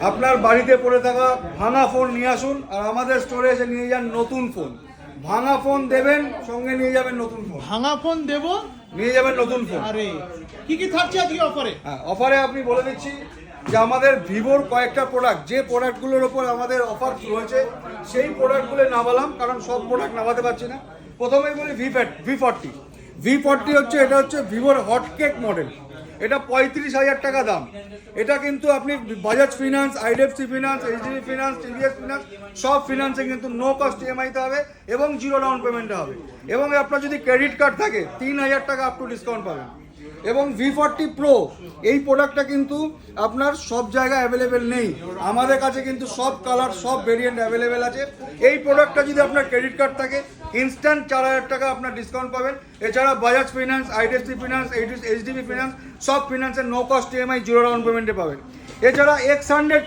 আপনার বাড়িতে পড়ে থাকা ভাঙা ফোন নিয়ে আসুন আর আমাদের স্টোরে এসে নিয়ে যান নতুন ফোন। ভাঙা ফোন দেবেন, সঙ্গে নিয়ে যাবেন নতুন ফোন। ভাঙা ফোন দেবো, নিয়ে যাবেন নতুন ফোন। আরে কি থাকছে আজকে অফারে? হ্যাঁ, অফারে আপনি বলে দিচ্ছি যে আমাদের ভিভোর কয়েকটা প্রোডাক্ট, যে প্রোডাক্টগুলোর ওপর আমাদের অফার রয়েছে সেই প্রোডাক্টগুলো নামালাম, কারণ সব প্রোডাক্ট নামাতে পারছি না। প্রথমেই বলি V40 হচ্ছে, এটা হচ্ছে ভিভোর হটকেক মডেল। এটা 35,000 টাকা দাম। এটা কিন্তু আপনি Bajaj finance, IDFC finance, HDB finance, TVS finance সব ফিনান্সে কিন্তু নো কস্ট ইএমআইতে হবে এবং জিরো ডাউন পেমেন্টে হবে। এবং আপনার যদি ক্রেডিট কার্ড থাকে 3,000 টাকা আপ টু ডিসকাউন্ট পাবেন। এবং V40 Pro এই প্রোডাক্টটা কিন্তু আপনার সব জায়গায় অ্যাভেলেবেল নেই, আমাদের কাছে কিন্তু সব কালার সব ভেরিয়েন্ট অ্যাভেলেবেল আছে। এই প্রোডাক্টটা যদি আপনার ক্রেডিট কার্ড থাকে ইনস্ট্যান্ট 4,000 টাকা আপনার ডিসকাউন্ট পাবেন। এছাড়া Bajaj finance, IDFC finance, HDB finance সব ফিনান্সের no cost EMI zero down পেমেন্টে পাবেন। এছাড়া X100